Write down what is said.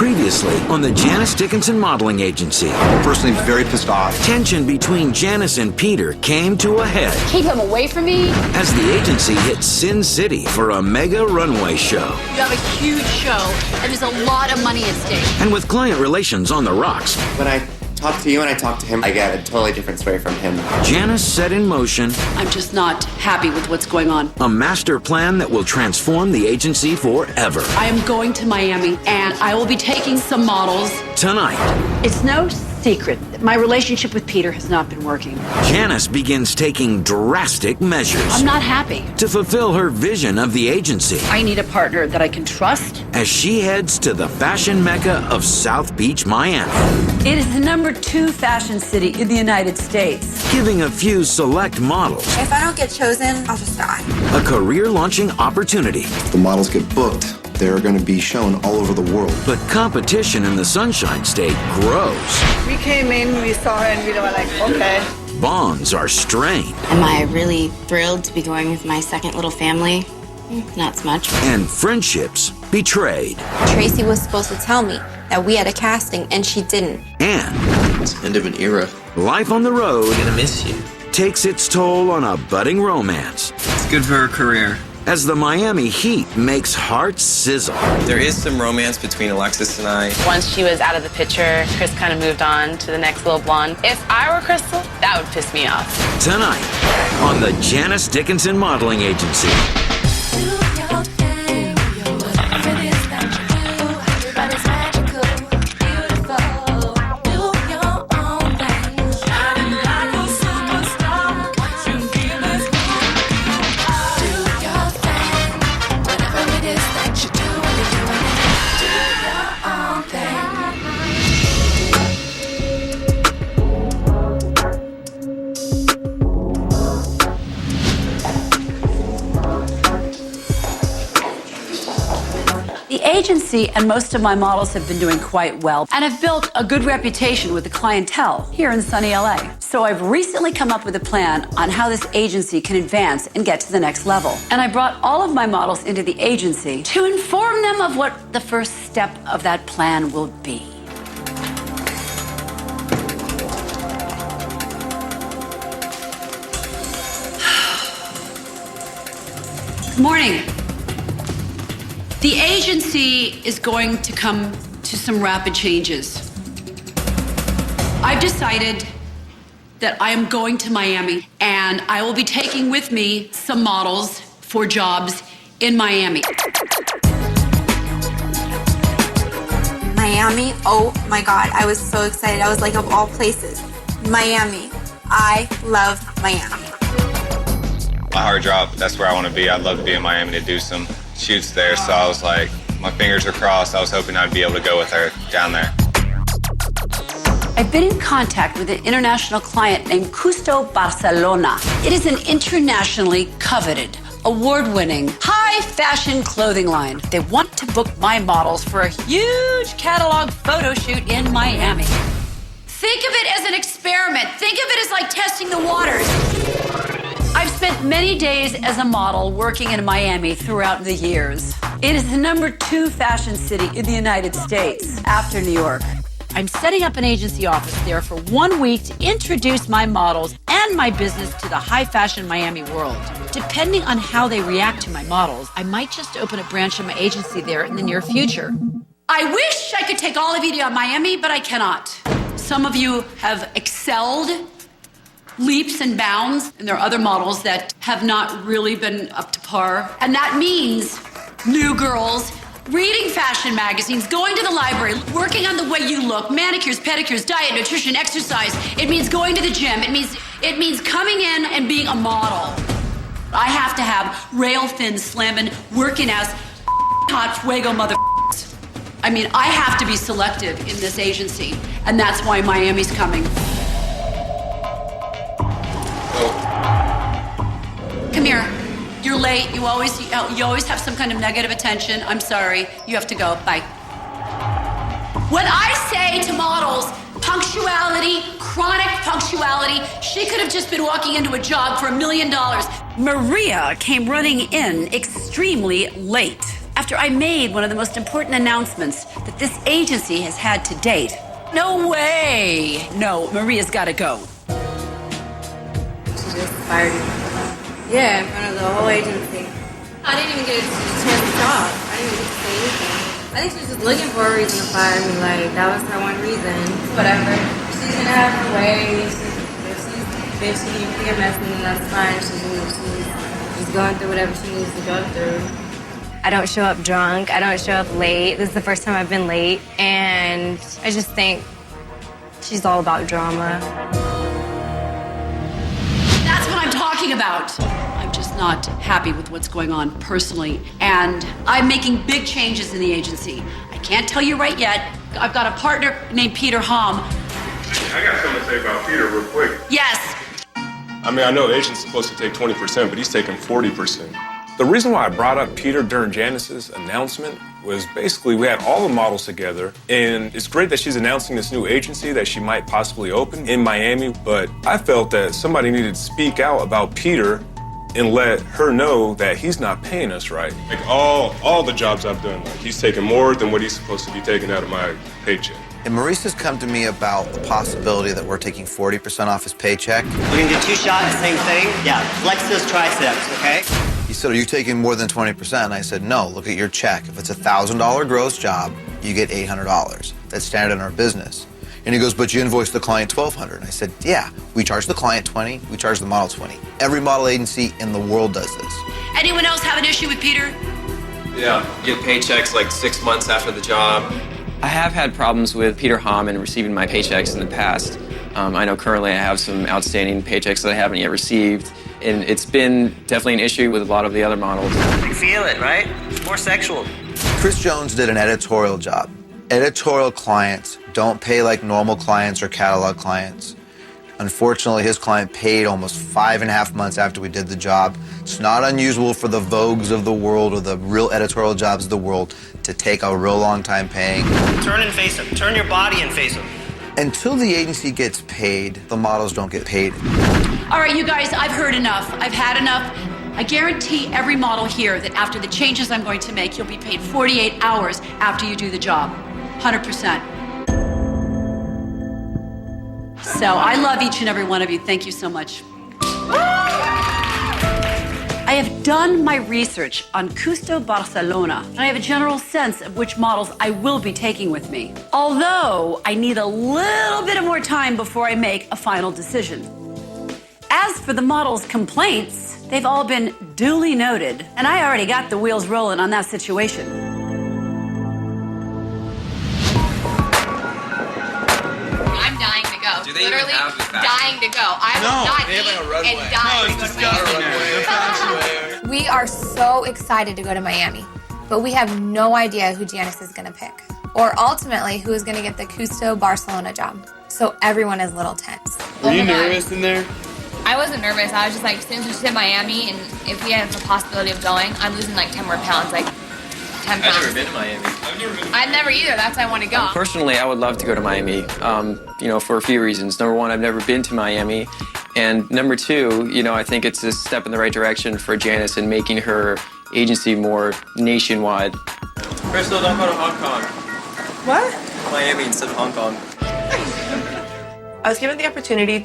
Previously on the Janice Dickinson modeling agency. Personally, very pissed off. Tension between Janice and Peter came to a head Keep him away from me. as the agency hit Sin City for a mega runway show. You have a huge show, and there's a lot of money at stake. And with client relations on the rocks, When I talk to you and I talk to him, I get a totally different story from him. Janice set in motion I'm just not happy with what's going on. a master plan that will transform the agency forever. I am going to Miami, and I will be taking some models. Tonight, It's no secret that my relationship with Peter has not been working. Janice begins taking drastic measures I'm not happy. to fulfill her vision of the agency I need a partner that I can trust. as she heads to the fashion mecca of South Beach, Miami, It is the #2 fashion city in the United States. giving a few select models If I don't get chosen, I'll just die. a career-launching opportunity. The models get booked. They're going to be shown all over the world. But competition in the Sunshine State grows. We came in, we saw her, and we were like, okay. Bonds are strained, Am I really thrilled to be going with my second little family? Not so much. and friendships betrayed. Tracy was supposed to tell me that we had a casting, and she didn't. And It's the end of an era. life on the road I'm gonna miss you. takes its toll on a budding romance It's good for her career. as the Miami heat makes hearts sizzle. There is some romance between Alexis and I. Once she was out of the picture, Chris kind of moved on to the next little blonde. If I were Crystal, that would piss me off. Tonight on the Janice Dickinson Modeling Agency. The agency and most of my models have been doing quite well and have built a good reputation with the clientele here in sunny LA. So I've recently come up with a plan on how this agency can advance and get to the next level. And I brought all of my models into the agency to inform them of what the first step of that plan will be. Good morning. The agency is going to come to some rapid changes. I've decided that I am going to Miami, and I will be taking with me some models for jobs in Miami. Miami, oh my God, I was so excited. I was like, of all places, Miami. I love Miami. My heart dropped. That's where I want to be. I'd love to be in Miami to do some shoots there. So I was like, my fingers are crossed. I was hoping I'd be able to go with her down there. I've been in contact with an international client named Custo Barcelona. It is an internationally coveted, award-winning, high-fashion clothing line. They want to book my models for a huge catalog photo shoot in Miami. Think of it as an experiment. Think of it as like testing the waters. I've spent many days as a model working in Miami throughout the years. It is the #2 fashion city in the United States after New York. I'm setting up an agency office there for 1 week to introduce my models and my business to the high fashion Miami world. Depending on how they react to my models, I might just open a branch of my agency there in the near future. I wish I could take all of you to Miami, but I cannot. Some of you have excelled leaps and bounds, and there are other models that have not really been up to par. And that means new girls reading fashion magazines, going to the library, working on the way you look, manicures, pedicures, diet, nutrition, exercise. It means going to the gym. It means coming in and being a model. I have to have rail thin, slamming, working ass, hot fuego mother. I mean, I have to be selective in this agency, and that's why Miami's coming. Come here. You're late. You always have some kind of negative attention. I'm sorry. You have to go. Bye. When I say to models, punctuality, chronic punctuality, she could have just been walking into a job for $1 million. Maria came running in extremely late. after I made one of the most important announcements that this agency has had to date. No way! No, Maria's gotta go. She just fired me. Yeah, in front of the whole agency. I didn't even get a chance to talk. I didn't even get to say anything. I think she was just looking for a reason to fire me. Like, that was her one reason. Whatever. She's gonna have her way. If she's bitchy and PMSing, then that's fine. She's going through whatever she needs to go through. I don't show up drunk. I don't show up late. This is the first time I've been late. And I just think she's all about drama. That's what I'm talking about. I'm just not happy with what's going on personally. And I'm making big changes in the agency. I can't tell you right yet. I've got a partner named Peter Hom. I got something to say about Peter real quick. Yes. I mean, I know the agent's supposed to take 20%, but he's taking 40%. The reason why I brought up Peter during Janice's announcement was basically we had all the models together, and it's great that she's announcing this new agency that she might possibly open in Miami, but I felt that somebody needed to speak out about Peter and let her know that he's not paying us right. Like all the jobs I've done, like he's taking more than what he's supposed to be taking out of my paycheck. And Maurice has come to me about the possibility that we're taking 40% off his paycheck. We're gonna do 2 shots, same thing. Yeah, flex those triceps, okay? He said, are you taking more than 20%? And I said, no, look at your check. If it's a $1,000 gross job, you get $800. That's standard in our business. And he goes, but you invoice the client $1,200. And I said, yeah, we charge the client $20, we charge the model $20. Every model agency in the world does this. Anyone else have an issue with Peter? Yeah, get paychecks like 6 months after the job. I have had problems with Peter Hom and receiving my paychecks in the past. I know currently I have some outstanding paychecks that I haven't yet received. And it's been definitely an issue with a lot of the other models. You feel it, right? It's more sexual. Chris Jones did an editorial job. Editorial clients don't pay like normal clients or catalog clients. Unfortunately, his client paid almost 5.5 months after we did the job. It's not unusual for the Vogues of the world or the real editorial jobs of the world to take a real long time paying. Turn and face him. Turn your body and face him. Until the agency gets paid, the models don't get paid. All right, you guys, I've heard enough. I've had enough. I guarantee every model here that after the changes I'm going to make, you'll be paid 48 hours after you do the job. 100%. So I love each and every one of you. Thank you so much. I have done my research on Custo Barcelona, and I have a general sense of which models I will be taking with me. Although I need a little bit of more time before I make a final decision. As for the models' complaints, they've all been duly noted, and I already got the wheels rolling on that situation. I'm dying to go. Do they Literally even have this dying to go. I will not eat and die. We are so excited to go to Miami, but we have no idea who Janice is going to pick, or ultimately who is going to get the Custo Barcelona job. So everyone is a little tense. Were you nervous in there? I wasn't nervous. I was just like, as soon as she said Miami, and if we have the possibility of going, I'm losing like 10 more pounds, like 10 pounds. I've never been to Miami. I've never either. That's why I want to go. Personally, I would love to go to Miami, for a few reasons. Number one, I've never been to Miami. And number two, I think it's a step in the right direction for Janice in making her agency more nationwide. Crystal, don't go to Hong Kong. What? Miami instead of Hong Kong. I was given the opportunity to